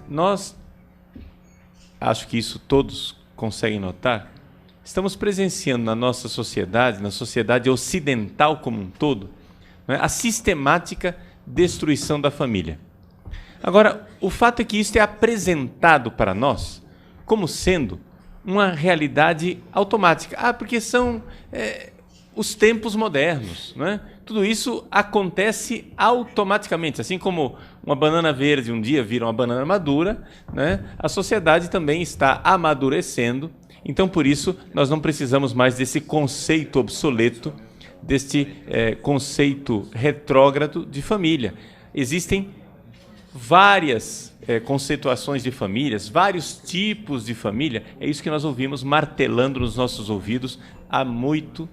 Nós, acho que isso todos conseguem notar, estamos presenciando na nossa sociedade, na sociedade ocidental como um todo, né, a sistemática destruição da família. Agora, o fato é que isso é apresentado para nós como sendo uma realidade automática. Porque são os tempos modernos, não é? Tudo isso acontece automaticamente, assim como uma banana verde um dia vira uma banana madura, né? A sociedade também está amadurecendo, então por isso nós não precisamos mais desse conceito obsoleto, deste conceito retrógrado de família. Existem várias conceituações de famílias, vários tipos de família, é isso que nós ouvimos martelando nos nossos ouvidos há muito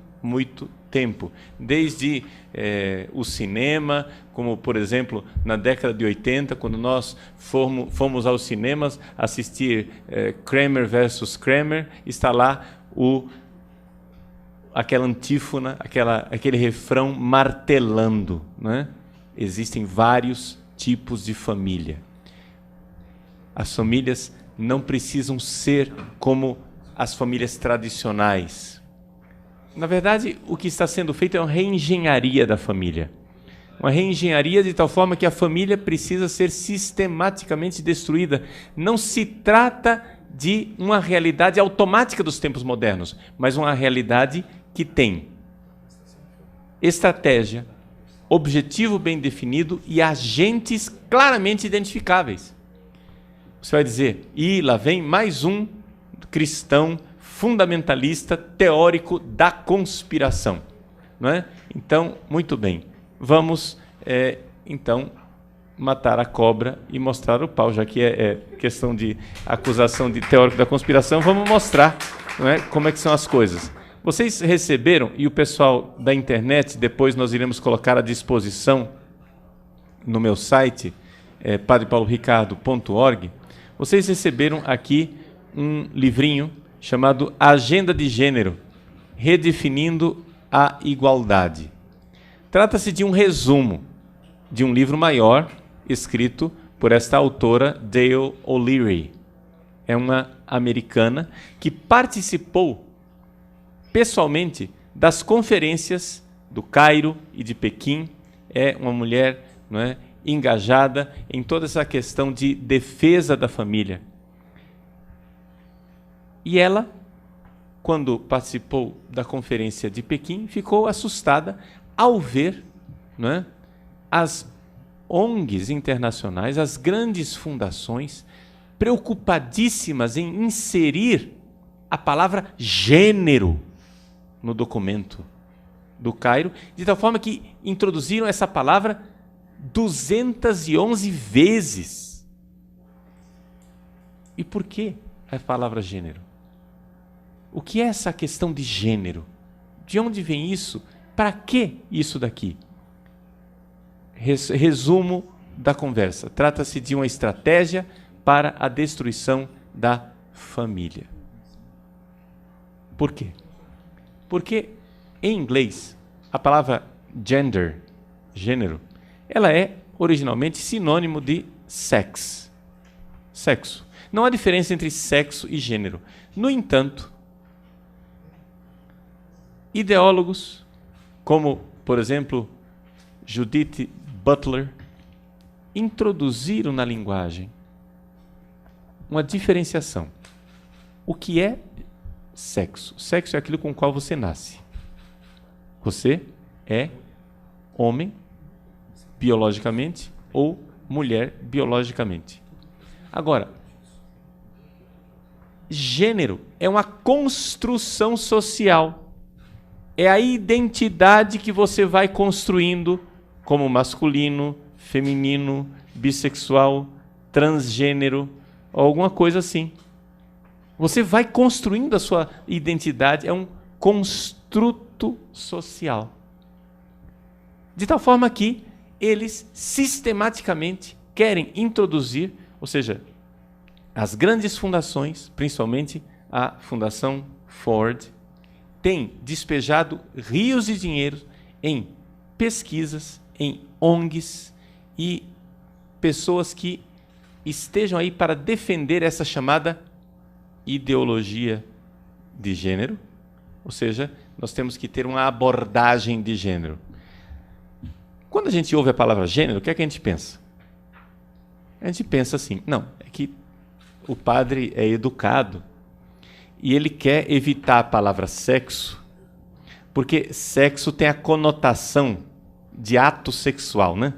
tempo, desde o cinema, como por exemplo na década de 80, quando nós fomos aos cinemas assistir Kramer versus Kramer, está lá aquela antífona, aquele refrão martelando, né? Existem vários tipos de família. As famílias não precisam ser como as famílias tradicionais. Na verdade, o que está sendo feito é uma reengenharia da família. Uma reengenharia de tal forma que a família precisa ser sistematicamente destruída. Não se trata de uma realidade automática dos tempos modernos, mas uma realidade que tem estratégia, objetivo bem definido e agentes claramente identificáveis. Você vai dizer, lá vem mais um cristão fundamentalista teórico da conspiração, não é? Então, muito bem, vamos então matar a cobra e mostrar o pau, já que é questão de acusação de teórico da conspiração, vamos mostrar, não é, como é que são as coisas. Vocês receberam, e o pessoal da internet, depois nós iremos colocar à disposição no meu site, padrepauloricardo.org, vocês receberam aqui um livrinho chamado Agenda de Gênero, Redefinindo a Igualdade. Trata-se de um resumo de um livro maior, escrito por esta autora, Dale O'Leary. É uma americana que participou pessoalmente das conferências do Cairo e de Pequim. É uma mulher, não é, engajada em toda essa questão de defesa da família. E ela, quando participou da conferência de Pequim, ficou assustada ao ver, não é, as ONGs internacionais, as grandes fundações, preocupadíssimas em inserir a palavra gênero no documento do Cairo, de tal forma que introduziram essa palavra 211 vezes. E por que a palavra gênero? O que é essa questão de gênero? De onde vem isso? Para que isso daqui? Resumo da conversa. Trata-se de uma estratégia para a destruição da família. Por quê? Porque em inglês a palavra gender, gênero, ela é originalmente sinônimo de sex, sexo. Não há diferença entre sexo e gênero. No entanto, ideólogos como, por exemplo, Judith Butler, introduziram na linguagem uma diferenciação. O que é sexo? Sexo é aquilo com o qual você nasce. Você é homem biologicamente ou mulher biologicamente. Agora, gênero é uma construção social. É a identidade que você vai construindo como masculino, feminino, bissexual, transgênero, ou alguma coisa assim. Você vai construindo a sua identidade, é um construto social. De tal forma que eles sistematicamente querem introduzir, ou seja, as grandes fundações, principalmente a Fundação Ford, tem despejado rios de dinheiro em pesquisas, em ONGs e pessoas que estejam aí para defender essa chamada ideologia de gênero, ou seja, nós temos que ter uma abordagem de gênero. Quando a gente ouve a palavra gênero, o que é que a gente pensa? A gente pensa assim, não, é que o padre é educado e ele quer evitar a palavra sexo, porque sexo tem a conotação de ato sexual, né?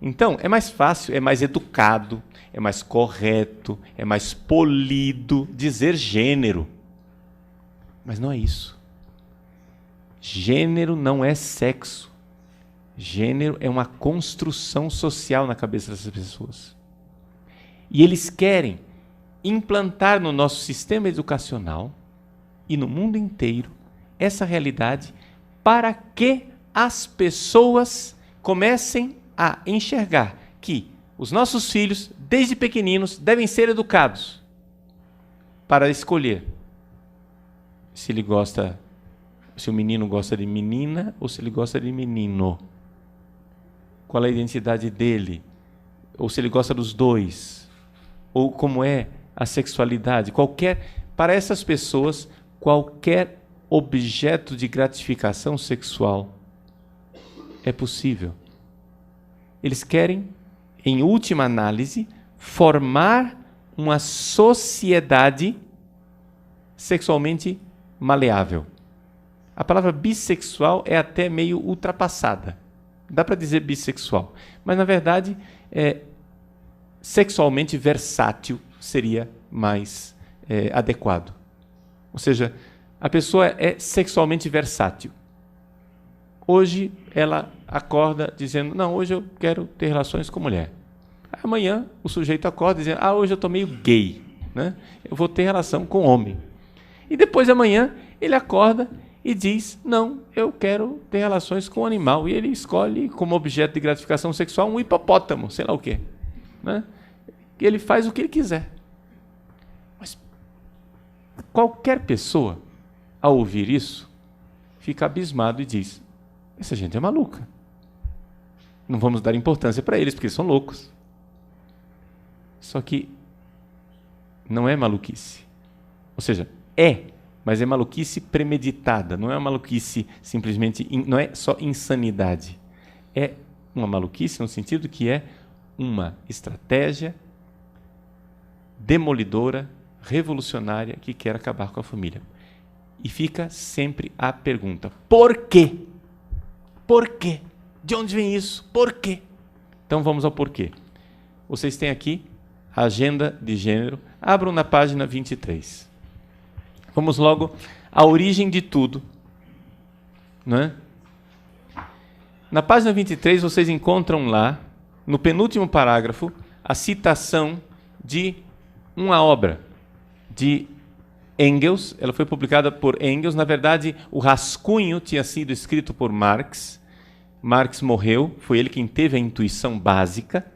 Então, é mais fácil, é mais educado, é mais correto, é mais polido dizer gênero. Mas não é isso. Gênero não é sexo. Gênero é uma construção social na cabeça dessas pessoas. E eles querem implantar no nosso sistema educacional e no mundo inteiro essa realidade para que as pessoas comecem a enxergar que os nossos filhos, desde pequeninos, devem ser educados para escolher se ele gosta, se o menino gosta de menina ou se ele gosta de menino. Qual é a identidade dele? Ou se ele gosta dos dois? Ou como é a sexualidade? Para essas pessoas, qualquer objeto de gratificação sexual é possível. Eles querem, em última análise, formar uma sociedade sexualmente maleável. A palavra bissexual é até meio ultrapassada. Dá para dizer bissexual, mas na verdade sexualmente versátil seria mais adequado. Ou seja, a pessoa é sexualmente versátil. Hoje ela acorda dizendo, não, hoje eu quero ter relações com mulher. Amanhã o sujeito acorda dizendo, hoje eu estou meio gay, né? Eu vou ter relação com homem. E depois de amanhã ele acorda e diz, não, eu quero ter relações com um animal. E ele escolhe como objeto de gratificação sexual um hipopótamo, sei lá o quê. Né? E ele faz o que ele quiser. Mas qualquer pessoa, ao ouvir isso, fica abismado e diz, essa gente é maluca. Não vamos dar importância para eles, porque eles são loucos. Só que não é maluquice. Ou seja, mas é maluquice premeditada, não é uma maluquice simplesmente, não é só insanidade. É uma maluquice no sentido que é uma estratégia demolidora, revolucionária, que quer acabar com a família. E fica sempre a pergunta, por quê? Por quê? De onde vem isso? Por quê? Então vamos ao porquê. Vocês têm aqui a agenda de gênero, abram na página 23. Vamos logo à origem de tudo. Não é? Na página 23, vocês encontram lá, no penúltimo parágrafo, a citação de uma obra de Engels. Ela foi publicada por Engels. Na verdade, o rascunho tinha sido escrito por Marx. Marx morreu, foi ele quem teve a intuição básica.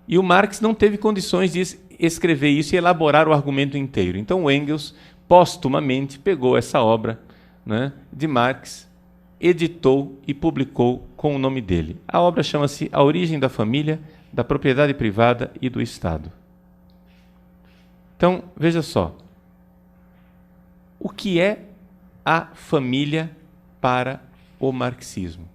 E o Marx não teve condições de escrever isso e elaborar o argumento inteiro. Então, o Engels póstumamente pegou essa obra, né, de Marx, editou e publicou com o nome dele. A obra chama-se A Origem da Família, da Propriedade Privada e do Estado. Então, veja só. O que é a família para o marxismo?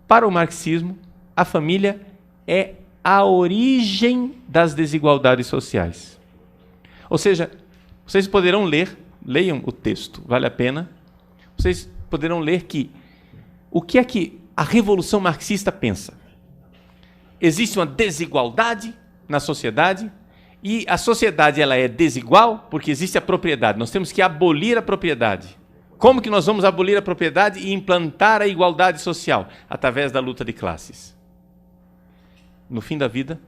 Para o marxismo, a família é a origem das desigualdades sociais. Ou seja, vocês poderão leiam o texto, vale a pena. Vocês poderão ler o que é que a Revolução Marxista pensa. Existe uma desigualdade na sociedade e a sociedade ela é desigual porque existe a propriedade. Nós temos que abolir a propriedade. Como que nós vamos abolir a propriedade e implantar a igualdade social? Através da luta de classes. No fim da vida,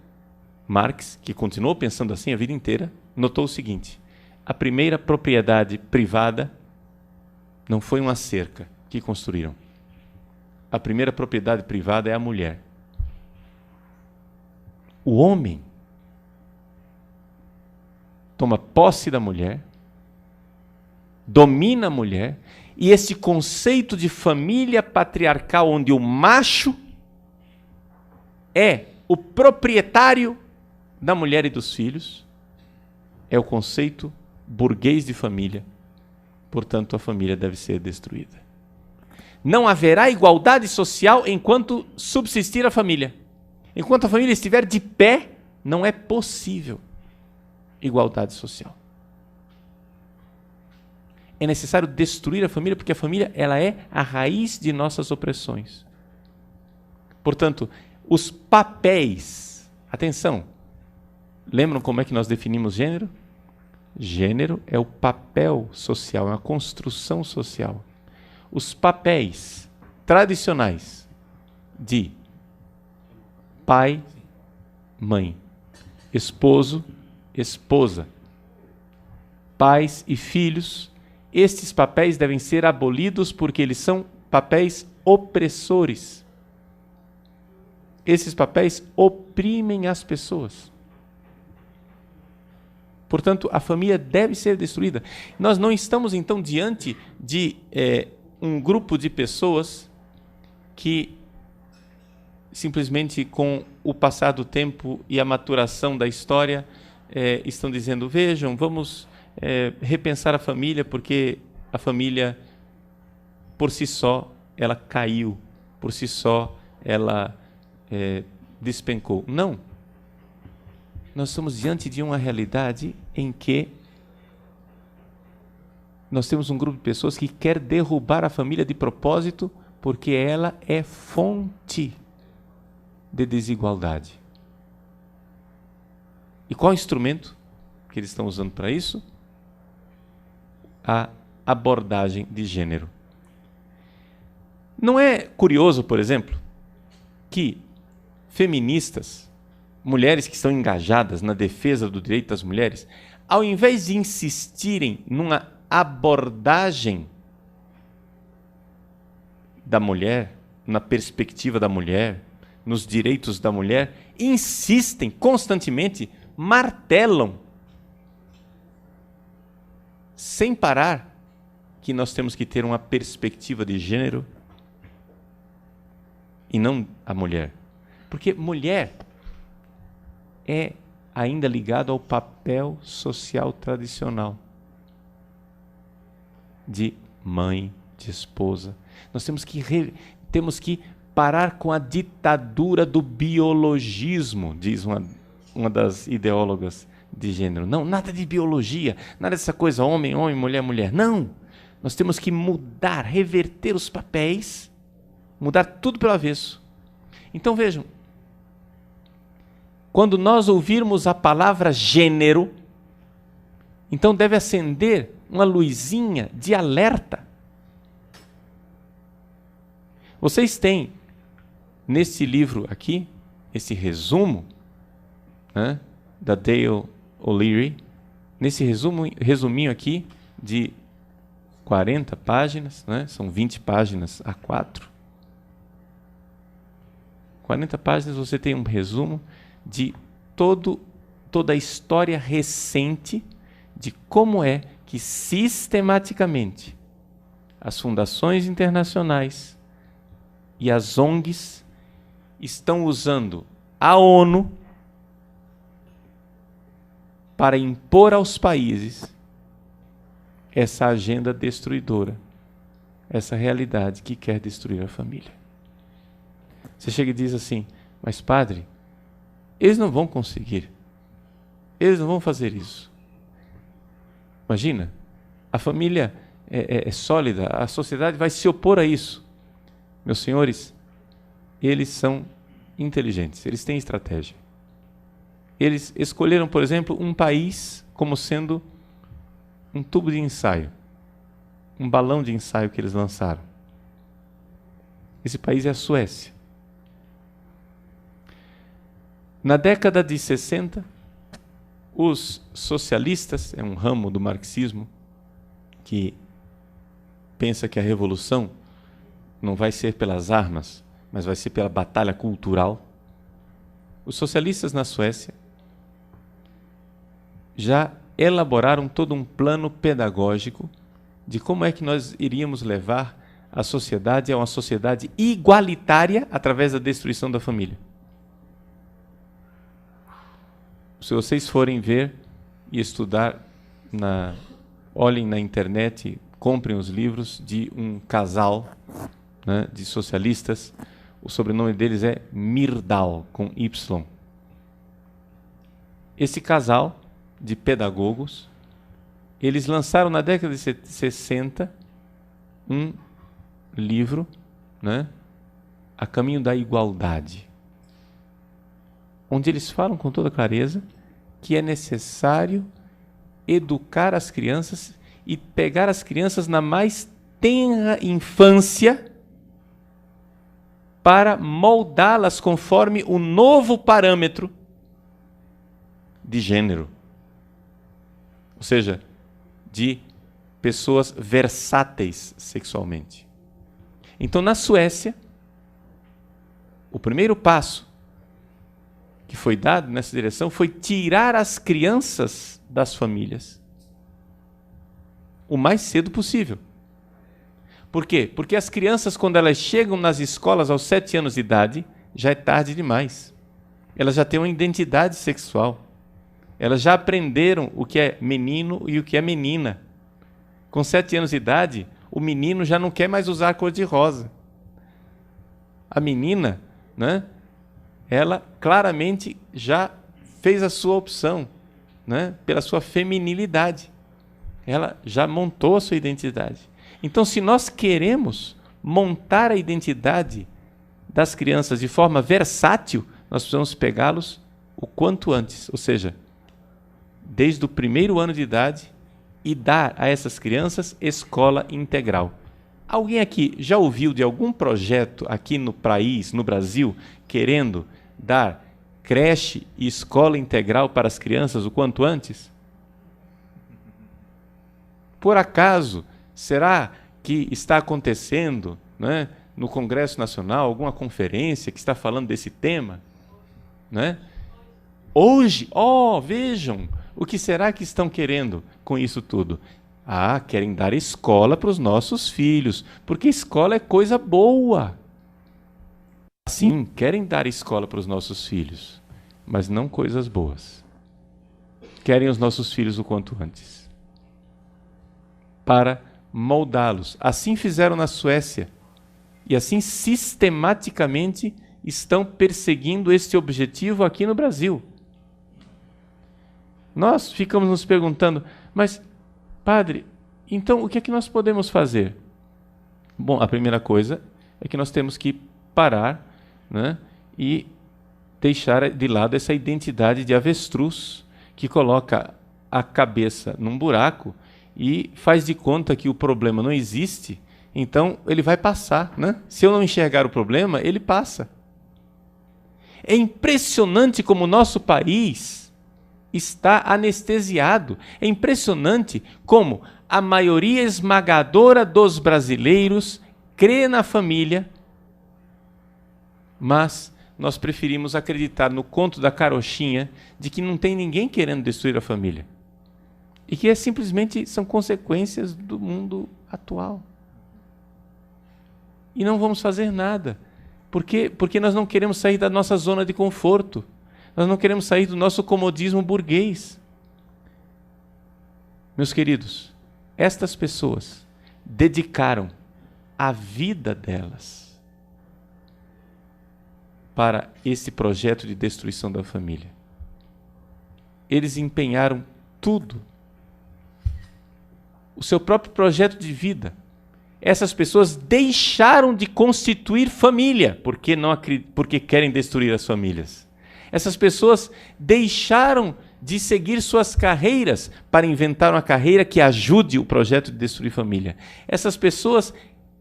Marx, que continuou pensando assim a vida inteira, notou o seguinte: a primeira propriedade privada não foi uma cerca que construíram. A primeira propriedade privada é a mulher. o homem toma posse da mulher, domina a mulher, e esse conceito de família patriarcal, onde o macho é o proprietário da mulher e dos filhos, é o conceito burguês de família. Portanto, a família deve ser destruída. Não haverá igualdade social enquanto subsistir a família. Enquanto a família estiver de pé, não é possível igualdade social. É necessário destruir a família, porque a família ela é a raiz de nossas opressões. Portanto, os papéis... Atenção! Lembram como é que nós definimos gênero? Gênero é o papel social, é uma construção social. Os papéis tradicionais de pai, mãe, esposo, esposa, pais e filhos, estes papéis devem ser abolidos porque eles são papéis opressores. Esses papéis oprimem as pessoas. Portanto, a família deve ser destruída. Nós não estamos, então, diante de um grupo de pessoas que simplesmente com o passar do tempo e a maturação da história estão dizendo, vejam, vamos repensar a família, porque a família, por si só, ela caiu, por si só, ela despencou. Não. Nós estamos diante de uma realidade em que nós temos um grupo de pessoas que quer derrubar a família de propósito porque ela é fonte de desigualdade. E qual é o instrumento que eles estão usando para isso? A abordagem de gênero. Não é curioso, por exemplo, que feministas, mulheres que estão engajadas na defesa do direito das mulheres, ao invés de insistirem numa abordagem da mulher, na perspectiva da mulher, nos direitos da mulher, insistem constantemente, martelam, sem parar, que nós temos que ter uma perspectiva de gênero e não a mulher. Porque mulher é ainda ligado ao papel social tradicional de mãe, de esposa. Nós temos que parar com a ditadura do biologismo, diz uma das ideólogas de gênero. Não, nada de biologia, nada dessa coisa homem, homem, mulher, mulher. Não! Nós temos que mudar, reverter os papéis, mudar tudo pelo avesso. Então vejam, quando nós ouvirmos a palavra gênero, então deve acender uma luzinha de alerta. Vocês têm, nesse livro aqui, esse resumo, né, da Dale O'Leary, nesse resuminho aqui de 40 páginas, né, são 20 páginas A4. 40 páginas você tem um resumo de toda a história recente de como é que sistematicamente as fundações internacionais e as ONGs estão usando a ONU para impor aos países essa agenda destruidora, essa realidade que quer destruir a família. Você chega e diz assim, mas padre, eles não vão conseguir, eles não vão fazer isso. Imagina, a família é sólida, a sociedade vai se opor a isso. Meus senhores, eles são inteligentes, eles têm estratégia. Eles escolheram, por exemplo, um país como sendo um tubo de ensaio, um balão de ensaio que eles lançaram. Esse país é a Suécia. Na década de 60, os socialistas, é um ramo do marxismo, que pensa que a revolução não vai ser pelas armas, mas vai ser pela batalha cultural. Os socialistas na Suécia já elaboraram todo um plano pedagógico de como é que nós iríamos levar a sociedade a uma sociedade igualitária através da destruição da família. Se vocês forem ver e estudar, olhem na internet, comprem os livros de um casal, né, de socialistas. O sobrenome deles é Myrdal, com Y. Esse casal de pedagogos, eles lançaram na década de 60 um livro, né, A Caminho da Igualdade, onde eles falam com toda clareza que é necessário educar as crianças e pegar as crianças na mais tenra infância para moldá-las conforme o novo parâmetro de gênero. Ou seja, de pessoas versáteis sexualmente. Então, na Suécia, o primeiro passo que foi dado nessa direção foi tirar as crianças das famílias o mais cedo possível. Por quê? Porque as crianças, quando elas chegam nas escolas aos 7 anos de idade, já é tarde demais. Elas já têm uma identidade sexual. Elas já aprenderam o que é menino e o que é menina. Com 7 anos de idade, o menino já não quer mais usar cor-de-rosa. A menina, né, ela claramente já fez a sua opção, né, pela sua feminilidade. Ela já montou a sua identidade. Então, se nós queremos montar a identidade das crianças de forma versátil, nós precisamos pegá-los o quanto antes, ou seja, desde o primeiro ano de idade, e dar a essas crianças escola integral. Alguém aqui já ouviu de algum projeto aqui no país, no Brasil, querendo dar creche e escola integral para as crianças o quanto antes? Por acaso, será que está acontecendo, né, no Congresso Nacional alguma conferência que está falando desse tema? Né? Hoje, vejam, o que será que estão querendo com isso tudo? Querem dar escola para os nossos filhos, porque escola é coisa boa. Sim, querem dar escola para os nossos filhos, mas não coisas boas. Querem os nossos filhos o quanto antes, para moldá-los. Assim fizeram na Suécia, e assim sistematicamente estão perseguindo esse objetivo aqui no Brasil. Nós ficamos nos perguntando, mas, padre, então o que é que nós podemos fazer? Bom, a primeira coisa é que nós temos que parar, né, e deixar de lado essa identidade de avestruz que coloca a cabeça num buraco e faz de conta que o problema não existe, então ele vai passar, né? Se eu não enxergar o problema, ele passa. É impressionante como o nosso país está anestesiado. É impressionante como a maioria esmagadora dos brasileiros crê na família, mas nós preferimos acreditar no conto da carochinha de que não tem ninguém querendo destruir a família. E que simplesmente são consequências do mundo atual. E não vamos fazer nada. Por quê? Porque nós não queremos sair da nossa zona de conforto. Nós não queremos sair do nosso comodismo burguês. Meus queridos, estas pessoas dedicaram a vida delas para esse projeto de destruição da família. Eles empenharam tudo. O seu próprio projeto de vida. Essas pessoas deixaram de constituir família, porque querem destruir as famílias. Essas pessoas deixaram de seguir suas carreiras para inventar uma carreira que ajude o projeto de destruir família. Essas pessoas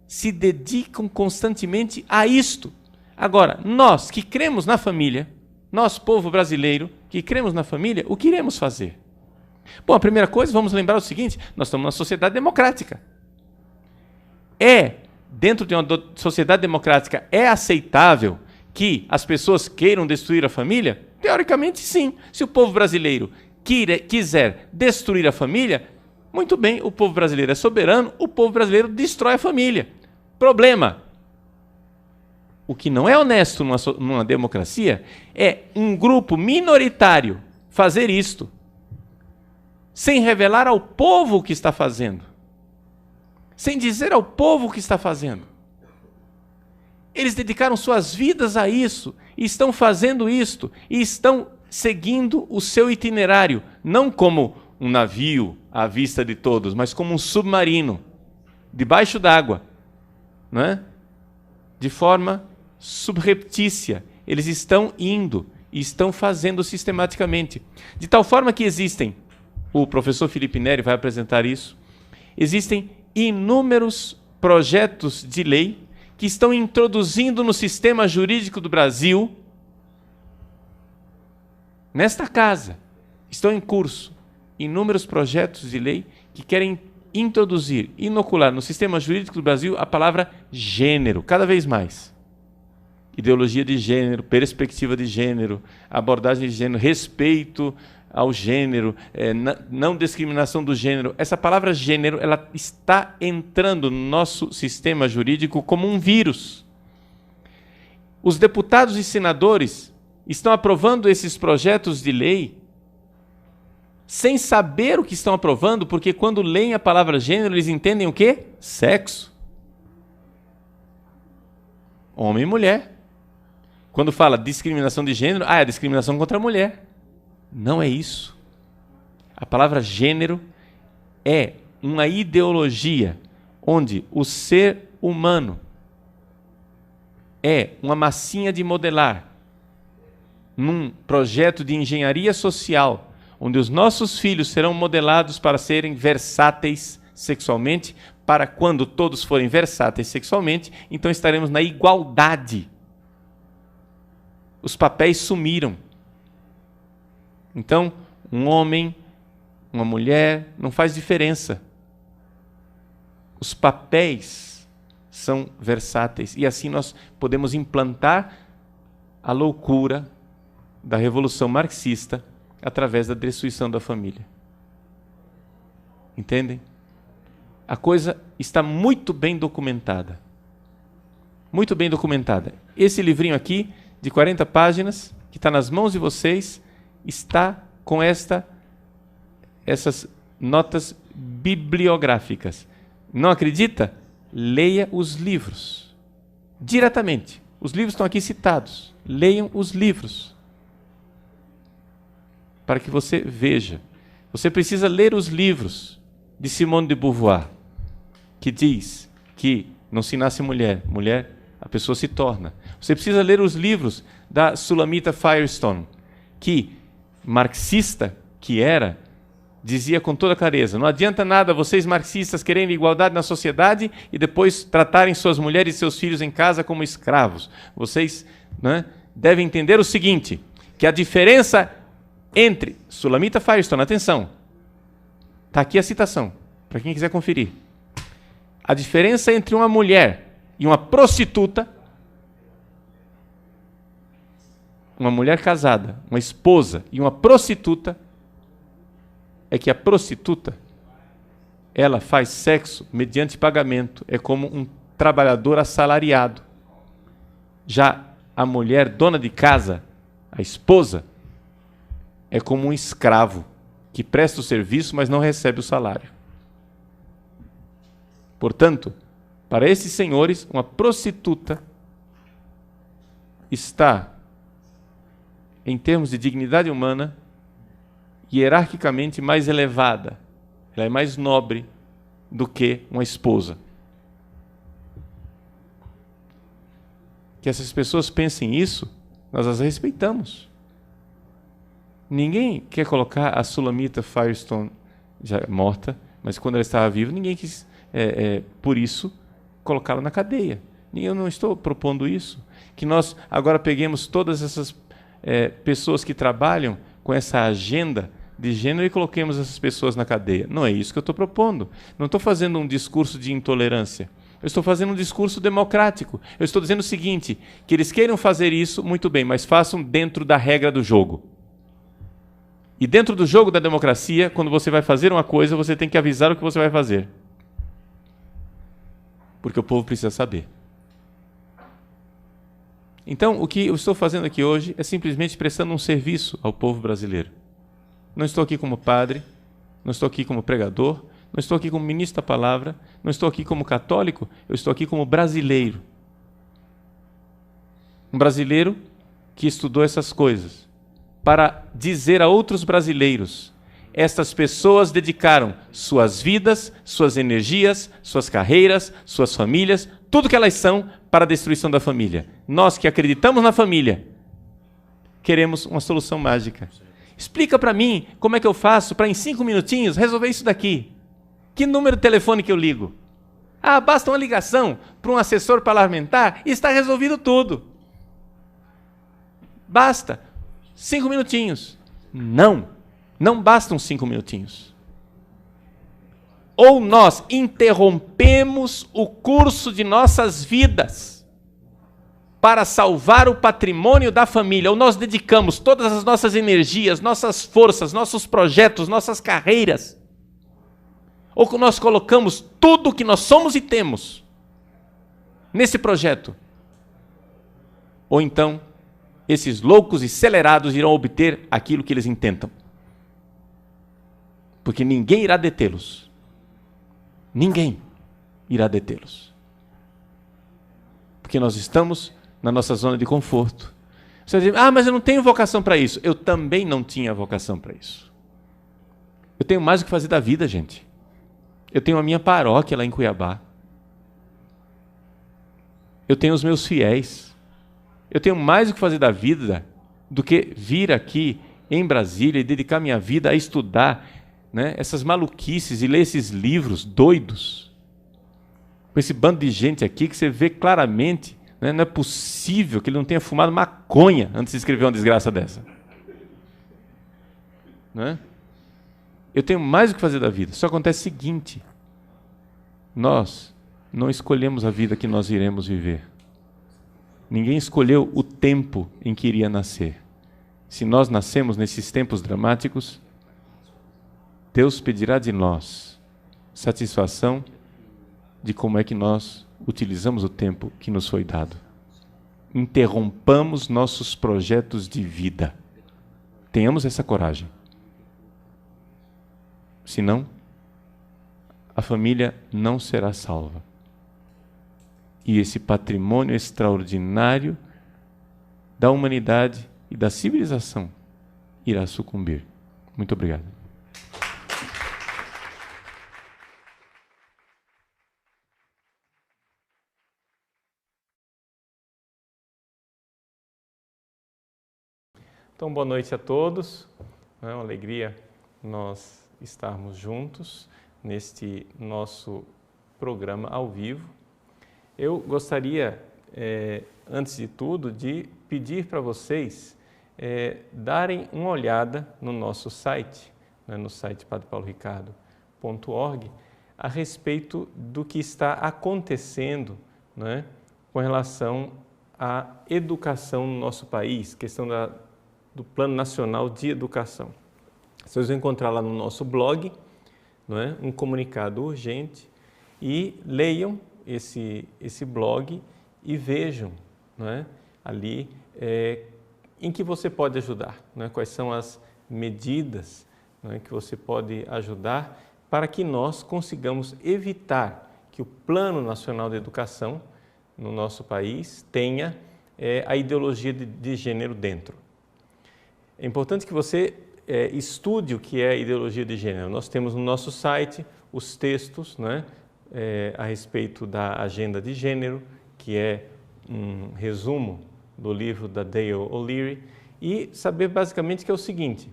se dedicam constantemente a isto. Agora, nós que cremos na família, nós, povo brasileiro, que cremos na família, o que iremos fazer? Bom, a primeira coisa, vamos lembrar o seguinte, nós estamos numa sociedade democrática. Dentro de uma sociedade democrática, é aceitável que as pessoas queiram destruir a família? Teoricamente, sim. Se o povo brasileiro quiser destruir a família, muito bem, o povo brasileiro é soberano, o povo brasileiro destrói a família. Problema. O que não é honesto numa democracia é um grupo minoritário fazer isto, sem revelar ao povo o que está fazendo, sem dizer ao povo o que está fazendo. Eles dedicaram suas vidas a isso, e estão fazendo isto, e estão seguindo o seu itinerário, não como um navio à vista de todos, mas como um submarino, debaixo d'água, não é? De forma subreptícia. Eles estão indo e estão fazendo sistematicamente. De tal forma que existem, o professor Felipe Neri vai apresentar isso, existem inúmeros projetos de lei que estão introduzindo no sistema jurídico do Brasil, nesta casa, estão em curso inúmeros projetos de lei que querem introduzir, inocular no sistema jurídico do Brasil a palavra gênero, cada vez mais. Ideologia de gênero, perspectiva de gênero, abordagem de gênero, respeito ao gênero, não discriminação do gênero. Essa palavra gênero, ela está entrando no nosso sistema jurídico como um vírus. Os deputados e senadores estão aprovando esses projetos de lei sem saber o que estão aprovando, porque quando leem a palavra gênero, eles entendem o quê? Sexo. Homem e mulher. Quando fala discriminação de gênero, é a discriminação contra a mulher. Não é isso. A palavra gênero é uma ideologia onde o ser humano é uma massinha de modelar num projeto de engenharia social, onde os nossos filhos serão modelados para serem versáteis sexualmente, para quando todos forem versáteis sexualmente, então estaremos na igualdade. Os papéis sumiram. Então, um homem, uma mulher, não faz diferença. Os papéis são versáteis. E assim nós podemos implantar a loucura da revolução marxista através da destruição da família. Entendem? A coisa está muito bem documentada. Muito bem documentada. Esse livrinho aqui, de 40 páginas, que está nas mãos de vocês, está com essas notas bibliográficas. Não acredita? Leia os livros. Diretamente. Os livros estão aqui citados. Leiam os livros. Para que você veja. Você precisa ler os livros de Simone de Beauvoir, que diz que não se nasce mulher, mulher a pessoa se torna. Você precisa ler os livros da Sulamita Firestone, que, marxista que era, dizia com toda clareza: não adianta nada vocês marxistas quererem igualdade na sociedade e depois tratarem suas mulheres e seus filhos em casa como escravos. Vocês, né, devem entender o seguinte, que a diferença entre Sulamita Firestone, atenção, está aqui a citação, para quem quiser conferir. A diferença entre uma mulher e uma prostituta, uma mulher casada, uma esposa e uma prostituta, é que a prostituta, ela faz sexo mediante pagamento, é como um trabalhador assalariado. Já a mulher dona de casa, a esposa, é como um escravo que presta o serviço, mas não recebe o salário. Portanto, para esses senhores, uma prostituta está, em termos de dignidade humana, hierarquicamente mais elevada. Ela é mais nobre do que uma esposa. Que essas pessoas pensem isso, nós as respeitamos. Ninguém quer colocar a Sulamita Firestone já morta, mas quando ela estava viva, ninguém quis, por isso, colocá-la na cadeia. Eu não estou propondo isso. Que nós agora peguemos todas essas pessoas que trabalham com essa agenda de gênero e coloquemos essas pessoas na cadeia. Não é isso que eu estou propondo. Não estou fazendo um discurso de intolerância. Eu estou fazendo um discurso democrático. Eu estou dizendo o seguinte, que eles queiram fazer isso, muito bem, mas façam dentro da regra do jogo. E dentro do jogo da democracia, quando você vai fazer uma coisa, você tem que avisar o que você vai fazer. Porque o povo precisa saber. Então, o que eu estou fazendo aqui hoje é simplesmente prestando um serviço ao povo brasileiro. Não estou aqui como padre, não estou aqui como pregador, não estou aqui como ministro da palavra, não estou aqui como católico, eu estou aqui como brasileiro. Um brasileiro que estudou essas coisas, para dizer a outros brasileiros, estas pessoas dedicaram suas vidas, suas energias, suas carreiras, suas famílias, tudo que elas são para a destruição da família. Nós que acreditamos na família, queremos uma solução mágica. Explica para mim como é que eu faço para em 5 minutinhos resolver isso daqui. Que número de telefone que eu ligo? Ah, basta uma ligação para um assessor parlamentar e está resolvido tudo. Basta 5 minutinhos. Não bastam 5 minutinhos. Ou nós interrompemos o curso de nossas vidas para salvar o patrimônio da família, ou nós dedicamos todas as nossas energias, nossas forças, nossos projetos, nossas carreiras, ou nós colocamos tudo o que nós somos e temos nesse projeto. Ou então, esses loucos e acelerados irão obter aquilo que eles intentam. Porque ninguém irá detê-los. Ninguém irá detê-los. Porque nós estamos na nossa zona de conforto. Você vai dizer, mas eu não tenho vocação para isso. Eu também não tinha vocação para isso. Eu tenho mais o que fazer da vida, gente. Eu tenho a minha paróquia lá em Cuiabá. Eu tenho os meus fiéis. Eu tenho mais o que fazer da vida do que vir aqui em Brasília e dedicar minha vida a estudar, né, essas maluquices e ler esses livros doidos. Com esse bando de gente aqui que você vê claramente, né, não é possível que ele não tenha fumado maconha antes de escrever uma desgraça dessa. Né? Eu tenho mais o que fazer da vida. Só acontece o seguinte: nós não escolhemos a vida que nós iremos viver. Ninguém escolheu o tempo em que iria nascer. Se nós nascemos nesses tempos dramáticos, Deus pedirá de nós satisfação de como é que nós utilizamos o tempo que nos foi dado. Interrompamos nossos projetos de vida. Tenhamos essa coragem. Senão, a família não será salva. E esse patrimônio extraordinário da humanidade e da civilização irá sucumbir. Muito obrigado. Então, boa noite a todos. É uma alegria nós estarmos juntos neste nosso programa ao vivo. Eu gostaria, antes de tudo, de pedir para vocês darem uma olhada no nosso site, né, no site padrepauloricardo.org, a respeito do que está acontecendo, né, com relação à educação no nosso país, questão do Plano Nacional de Educação. Vocês vão encontrar lá no nosso blog, não é, um comunicado urgente, e leiam esse blog e vejam, não é, ali em que você pode ajudar, não é, quais são as medidas, não é, que você pode ajudar para que nós consigamos evitar que o Plano Nacional de Educação no nosso país tenha a ideologia de gênero dentro. É importante que você estude o que é a ideologia de gênero. Nós temos no nosso site os textos, né, a respeito da agenda de gênero, que é um resumo do livro da Dale O'Leary, e saber basicamente que é o seguinte: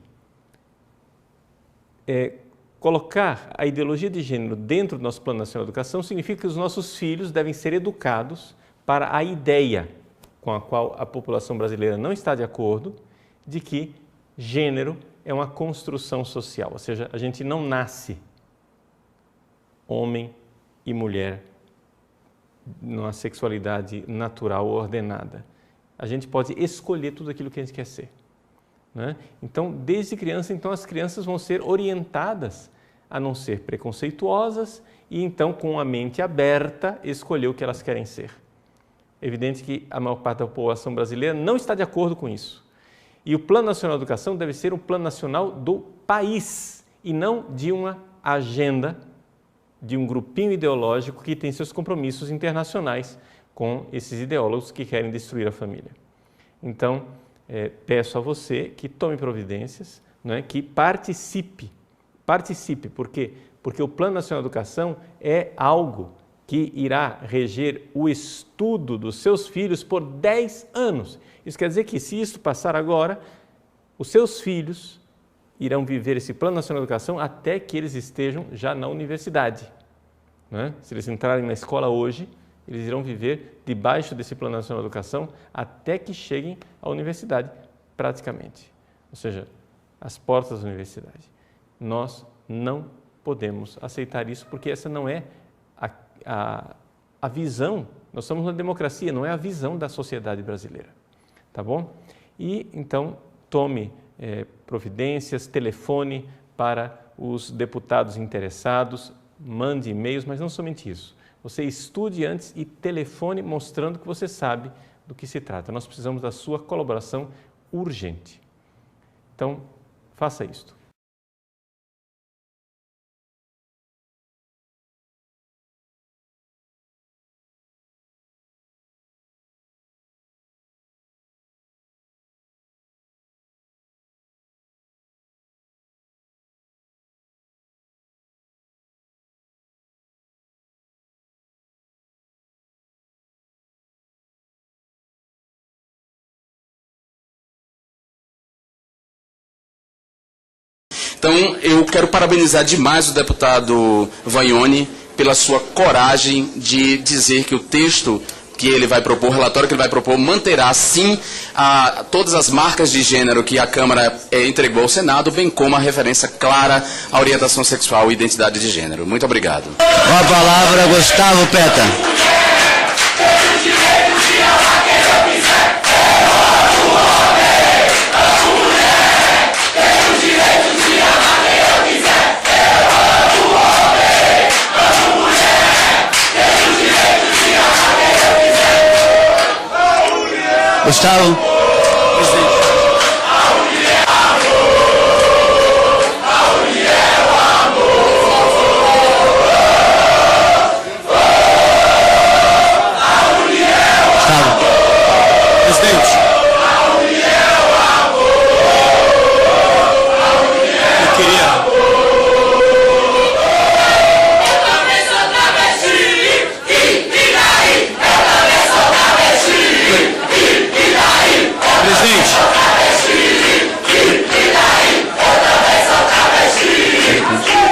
colocar a ideologia de gênero dentro do nosso Plano Nacional de Educação significa que os nossos filhos devem ser educados para a ideia com a qual a população brasileira não está de acordo, de que gênero é uma construção social, ou seja, a gente não nasce homem e mulher numa sexualidade natural ordenada. A gente pode escolher tudo aquilo que a gente quer ser, né? Então, desde criança, então, as crianças vão ser orientadas a não ser preconceituosas e, então, com a mente aberta, escolher o que elas querem ser. É evidente que a maior parte da população brasileira não está de acordo com isso. E o Plano Nacional de Educação deve ser um plano nacional do país e não de uma agenda, de um grupinho ideológico que tem seus compromissos internacionais com esses ideólogos que querem destruir a família. Então, peço a você que tome providências, né, que participe. Participe, por quê? Porque o Plano Nacional de Educação é algo que irá reger o estudo dos seus filhos por 10 anos. Isso quer dizer que, se isso passar agora, os seus filhos irão viver esse Plano Nacional de Educação até que eles estejam já na universidade, né? Se eles entrarem na escola hoje, eles irão viver debaixo desse Plano Nacional de Educação até que cheguem à universidade, praticamente. Ou seja, às portas da universidade. Nós não podemos aceitar isso, porque essa não é a visão. Nós somos uma democracia, não é a visão da sociedade brasileira. Tá bom? E, então, tome providências, telefone para os deputados interessados, mande e-mails, mas não somente isso. Você estude antes e telefone mostrando que você sabe do que se trata. Nós precisamos da sua colaboração urgente. Então, faça isto. Então, eu quero parabenizar demais o deputado Vaione pela sua coragem de dizer que o texto que ele vai propor, o relatório que ele vai propor, manterá, sim, todas as marcas de gênero que a Câmara entregou ao Senado, bem como a referência clara à orientação sexual e identidade de gênero. Muito obrigado. Com a palavra, Gustavo Peta. Gustavo. Presidente. Eu queria...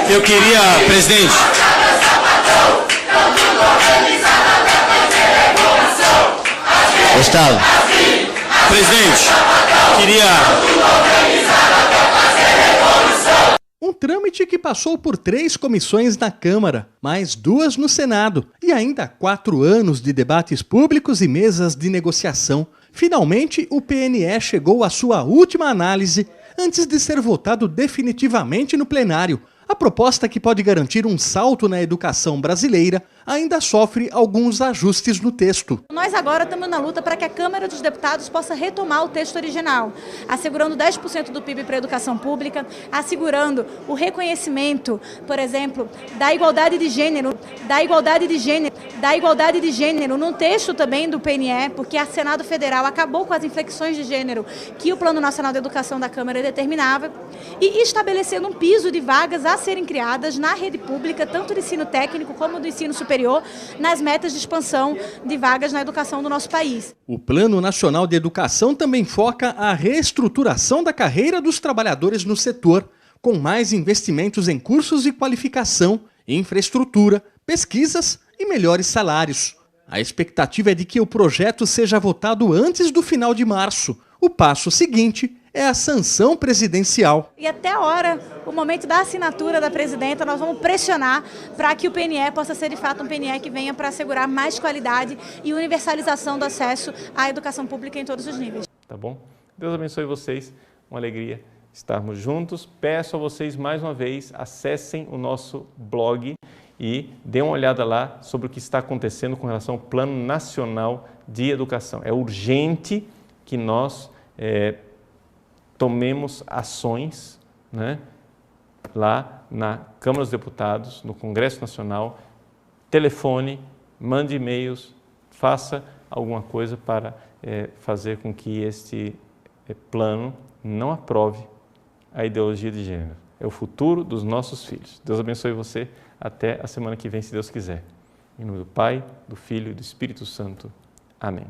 Eu queria, presidente. Gustavo. Presidente, queria... Um trâmite que passou por 3 comissões na Câmara, mais 2 no Senado e ainda 4 anos de debates públicos e mesas de negociação. Finalmente, o PNE chegou à sua última análise antes de ser votado definitivamente no plenário. A proposta, que pode garantir um salto na educação brasileira, ainda sofre alguns ajustes no texto. Nós agora estamos na luta para que a Câmara dos Deputados possa retomar o texto original, assegurando 10% do PIB para a educação pública, assegurando o reconhecimento, por exemplo, da igualdade de gênero, no texto também do PNE, porque a Senado Federal acabou com as inflexões de gênero que o Plano Nacional de Educação da Câmara determinava, e estabelecendo um piso de vagas a serem criadas na rede pública, tanto do ensino técnico como do ensino superior, nas metas de expansão de vagas na educação do nosso país. O Plano Nacional de Educação também foca a reestruturação da carreira dos trabalhadores no setor, com mais investimentos em cursos de qualificação, infraestrutura, pesquisas e melhores salários. A expectativa é de que o projeto seja votado antes do final de março. O passo seguinte é a sanção presidencial. E até a hora, o momento da assinatura da presidenta, nós vamos pressionar para que o PNE possa ser de fato um PNE que venha para assegurar mais qualidade e universalização do acesso à educação pública em todos os níveis. Tá bom? Deus abençoe vocês, uma alegria estarmos juntos. Peço a vocês mais uma vez, acessem o nosso blog e dêem uma olhada lá sobre o que está acontecendo com relação ao Plano Nacional de Educação. É urgente que nós tomemos ações, né, lá na Câmara dos Deputados, no Congresso Nacional, telefone, mande e-mails, faça alguma coisa para fazer com que este plano não aprove a ideologia de gênero. É o futuro dos nossos filhos. Deus abençoe você. Até a semana que vem, se Deus quiser. Em nome do Pai, do Filho e do Espírito Santo. Amém.